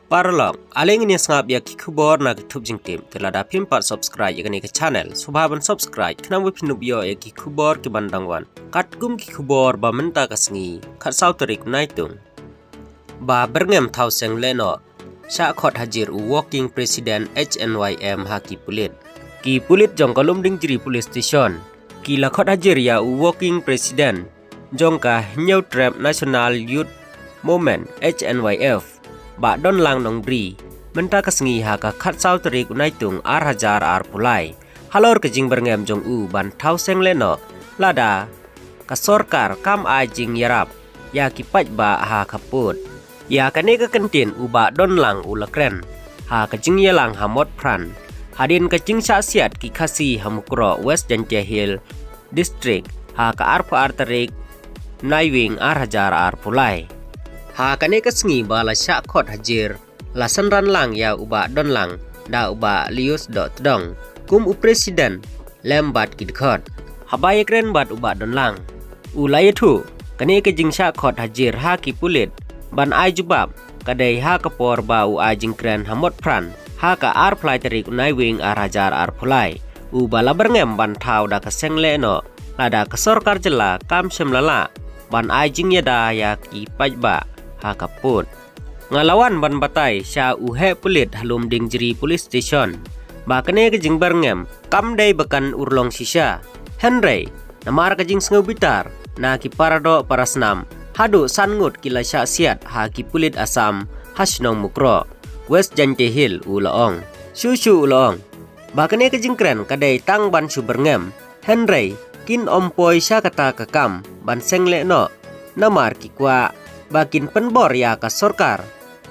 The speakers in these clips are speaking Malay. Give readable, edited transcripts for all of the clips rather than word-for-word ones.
Paralog, aling ini sangap ya kikubor na kitub jing tim telah dah pimpat subscribe ya ke channel. Subhaban subscribe kenapa pinup yo ya kikubor ke bandangwan. Kat gum kikubor ba menta kasengi. Kat sauterik naitung. Ba berngem tau seng leno. Syak khot hajir walking president HNYM haki pulit. Ki pulit jong kolum ding jiri police station. Ki la khot hajir ya walking president. Jong ka New Trap National Youth Movement HNYF. Ba don lang nong bri menta kasengi ha ka khat sau terik unaitung hajar pulai halor ke jing berngem jong ban thau seng leno lada ka sorkar kam ai jing yarap ya ki paj ba ha kaput ya kane ka kentin ba don lang ulakren ha ka jing yalang hamot pran hadin ka jing sya siat ki khasi hamukro West Jantia Hill district ha ka terik naiwing hajar pulai ha kane kasengi bala syak khot hajir la sanran lang ya uba don lang da uba lius dot dong kum presiden lembat kidkhot habai kren bat uba don lang ulai thu kane ke jing syak khot hajir ha ki pulit ban ai jubab kadai ha kapor ba u ai jing kren hamot pran ha ka plai terik unai wing hajar pulai u bala berngem ban thau da kaseng leno lada kasorkar jela kam semlala ban ai jing yada ya ki pajba ha kaput ngalawan ban batai sya uhe pulit halum ding jeri police station ba kene ke jing berngem kam dai bekan urlong sisa Henry namar ke jing sngu bitar na ki parado parasnam hadu sangut kila sya siat ha ki pulit asam hasnong mukro West Jantia Hill ulaong susu ulaong ba kene ke jing kren kadai tang ban su berngem Henry kin ompoi sya kata kakam ban sengle no namar ki kwa bakin penbor ya ka sorkar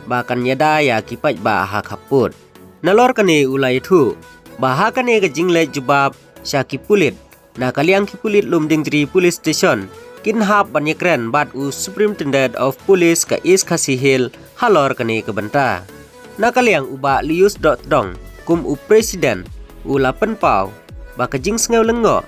bakan yada ya kipaj ba ha kaput nalor kane ulai thu bah kane ke jingle jubab syaki pulit na kaliang kipulit lum ding jeri police station kin hap banyekren bat u superintendent of police ka East Khasi Hill halor kane ke benta na kaliang uba lius dot dong kum u presiden ula penpau ba ka jing sngew lengo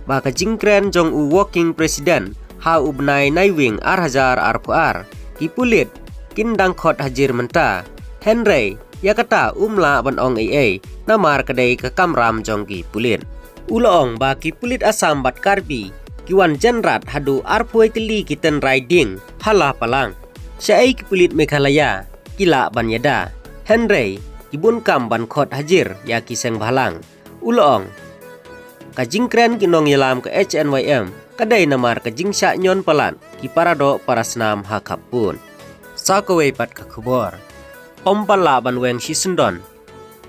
ba ka jingkren jong u walking president ha ubnai naiwing hajar puar ki pulit kin dang khot hajir menta Henry ya kata umla ban ong ai namar kadai ke kamram jong ki pulit ulong ba ki pulit asam bat karbi ki wan jenrat hadu arpuai teli kiten riding hala palang syai ki pulit Meghalaya kila ban yada Henry ki bun kam ban khot hajir ya ki seng balang ulong ka jingkren kinong yalam ke HNYM kadai namar ke jing syak nyon palan ki parado parasnam ha kapun sakowe pat ka khubor ompala ban weng sisendon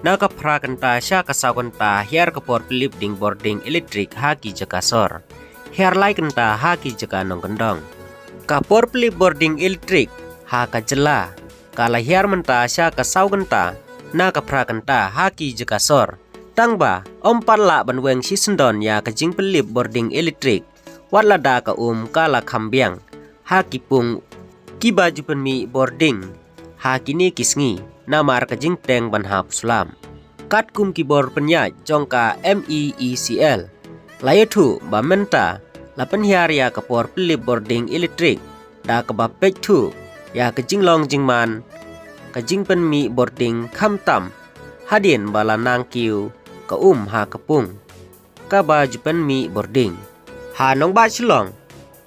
na ka prakanta sya ka sakanta hiar ka por pilip ding boarding electric ha ki jakasor hiar lai kenta ha ki jaka nong kendong ka por pilip boarding electric ha ka jela kala hiar menta sya ka sauganta na ka prakanta ha ki jakasor tangba ompala ban weng sisendon ya ka jing pilip boarding electric Walada ka kala kambiang ha kipung kiba jupenmi boarding ha kini kisngi namar ka jingteng ban hap sulam kat kum kibor penya jongka MEECL layathu ba menta lapen hiar ya ka por pilip boarding electric da ka ba pek thu ya ka jinglong jingman ka jingpenmi boarding khamtam hadin bala nang kiu ka ha kapung ka ba jupenmi boarding ha nong ba chilong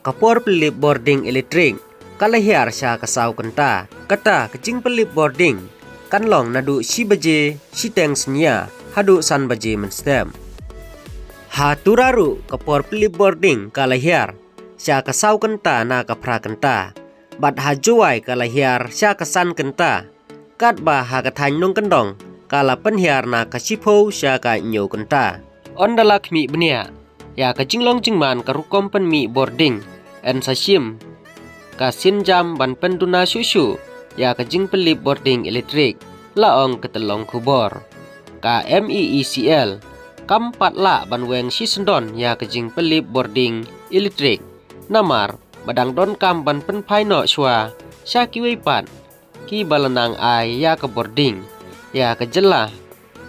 kapor pilip boarding electric kalahiar sya kasau kenta kata kecing pilip boarding kanlong nadu si baje si teng senya hadu san baje menstem ha turaru kapor pilip boarding kalahiar sya kasau kenta na kapra kenta bat ha juai kalahiar sya kasan kenta kat ba ha kathany nong kendong kala penhiar na kasipo sya ka nyo kenta ondalakmi benia ya ka jinglong jingman ka rukom penmi boarding en sasim ka sinjam ban penduna susu ya ka jing pelip boarding electric laong ketelong kubor ka MEECL kampat la ban weng sisendon ya ka jing pelip boarding electric namar badang don kam ban pen paino shwa syaki weipat ki balanang ai ya ka boarding ya ka jela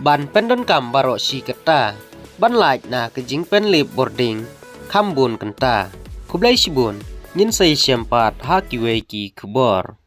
ban pendon kam baro si keta ban laik na ke jing pen lip boarding kambun kenta kublai sibun nyin sai syampat ha kiwe ki kubor